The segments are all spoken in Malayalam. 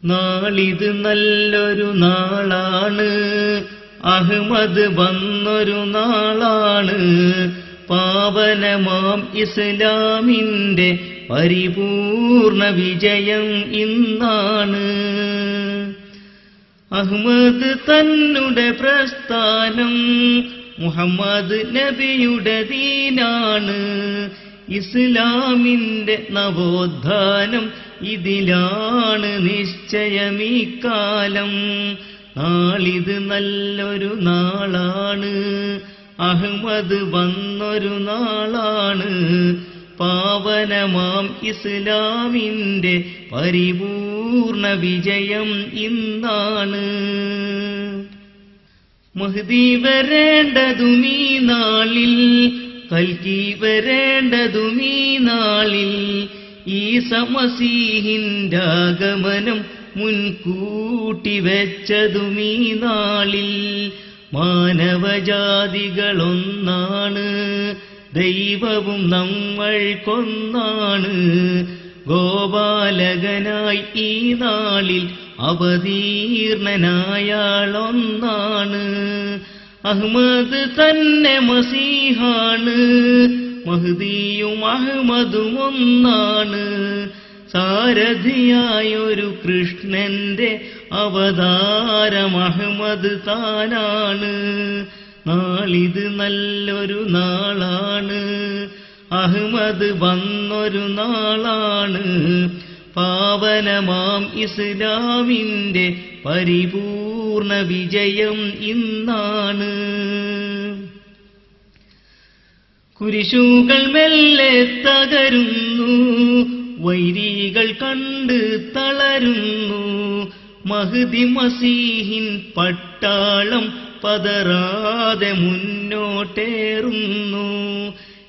നാളിത് നല്ലൊരു നാളാണ്, അഹ്മദ് വന്നൊരു നാളാണ്. പാവനമാം ഇസ്ലാമിന്റെ പരിപൂർണ വിജയം ഇന്നാണ്. അഹ്മദ് തന്നുടെ പ്രസ്ഥാനം മുഹമ്മദ് നബിയുടെ ദീനാണ്. ഇസ്ലാമിന്റെ നവോത്ഥാനം ഇതിലാണ് നിശ്ചയമീ കാലം. നാളിത് നല്ലൊരു നാളാണ്, അഹ്മദ് വന്നൊരു നാളാണ്. പാവനമാം ഇസ്ലാമിന്റെ പരിപൂർണ വിജയം ഇന്നാണ്. മഹ്ദി വരേണ്ടതുമീ നാളിൽ, കൽക്കി വരേണ്ടതുമീ നാളിൽ. ഈസ മസീഹിന്റെ ആഗമനം മുൻകൂട്ടി വെച്ചതുമീ നാളിൽ. മാനവജാതികളൊന്നാണ്, ദൈവവും നമ്മൾക്കൊന്നാണ്. ഗോപാലകനായി ഈ നാളിൽ അവതീർണനായാളൊന്നാണ്. അഹ്മദ് തന്നെ മസീഹാണ്, മഹ്ദിയും അഹ്മദും ഒന്നാണ്. സാരഥിയായൊരു കൃഷ്ണന്റെ അവതാരം അഹ്മദ് താനാണ്. നാളിത് നല്ലൊരു നാളാണ്, അഹ്മദ് വന്നൊരു നാളാണ്. പാവനമാം ഇസ്ലാമിന്റെ പരിപൂർണ വിജയം ഇന്നാണ്. കുരിശുകൾ മെല്ലെ തകരുന്നു, വൈരികൾ കണ്ട് തളരുന്നു. മഹ്ദി മസീഹിൻ പട്ടാളം പതറാതെ മുന്നോട്ടേറുന്നു.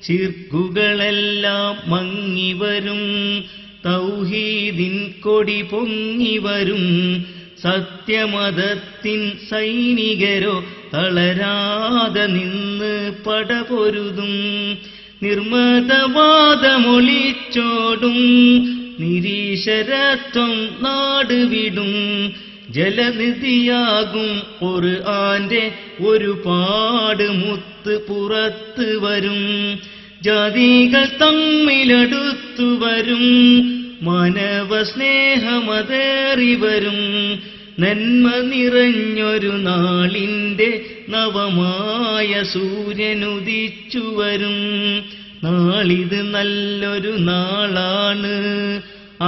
ശിർക്കുകളെല്ലാം മങ്ങിവരും, തൗഹീദിൻ കൊടി പൊങ്ങിവരും. സത്യമതത്തിൻ സൈനികരോ തളരാതെ നിന്ന് പടപൊരുതും. നിർമ്മതവാദമൊളിച്ചോടും, നിരീശ്വരത്വം നാടുവിടും. ജലനിധിയാകും ഖുർആന്റെ ഒരുപാട് മുത്ത് പുറത്ത് വരും. ജാതികൾ തമ്മിലടുത്തു വരും, മാനവ സ്നേഹമതേറി വരും. നന്മ നിറഞ്ഞൊരു നാളിന്റെ നവമായ സൂര്യനുദിച്ചു വരും. നാളിത് നല്ലൊരു നാളാണ്,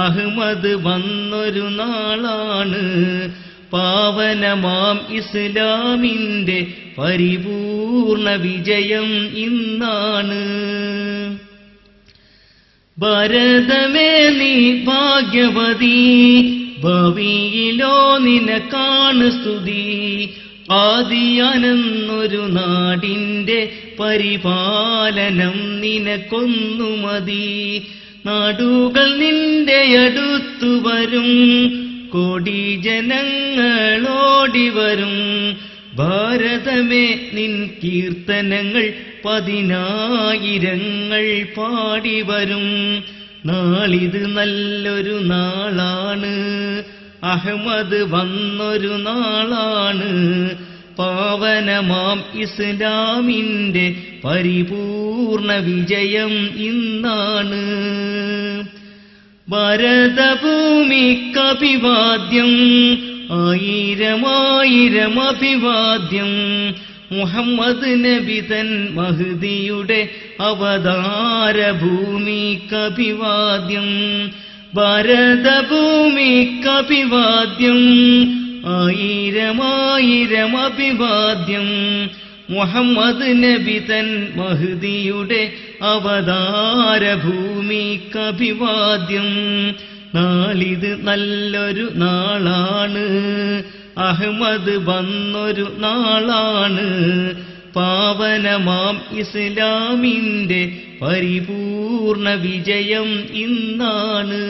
അഹ്മദ് വന്നൊരു നാളാണ്. പാവനമാം ഇസ്ലാമിന്റെ പരിപൂർണ വിജയം ഇന്നാണ്. ഭാരതമേ നീ ഭാഗ്യവതി, ഭാവിയിലോ നിനക്കാണ് സ്തുതി. ആദിയാനെന്നൊരു നാടിന്റെ പരിപാലനം നിനക്കൊന്നു മതി. നാടുകൾ നിന്റെ അടുത്തു വരും, കോടി ജനങ്ങളോടി വരും. ഭാരതമേ നിൻ കീർത്തനങ്ങൾ പതിനായിരങ്ങൾ പാടിവരും. നാളിത് നല്ലൊരു നാളാണ്, അഹ്മദ് വന്നൊരു നാളാണ്. പാവനമാം ഇസ്ലാമിന്റെ പരിപൂർണ വിജയം ഇന്നാണ്. ഭാരതഭൂമിക്കഭിവാദ്യം, ആയിരമായിരം അഭിവാദ്യം. മുഹമ്മദ് നബി തൻ മഹ്ദിയുടെ അവതാര ഭൂമിക്കഭിവാദ്യം. ഭാരതഭൂമിക്കഭിവാദ്യം, ആയിരമായിരം അഭിവാദ്യം. മുഹമ്മദ് നബി തൻ മഹ്ദിയുടെ അവതാര ഭൂമിക്കഭിവാദ്യം. നാളിത് നല്ലൊരു നാളാണ്, അഹ്മദ് വന്നൊരു നാളാണ്. പാവനമാം ഇസ്ലാമിന്റെ പരിപൂർണ വിജയം ഇന്നാണ്.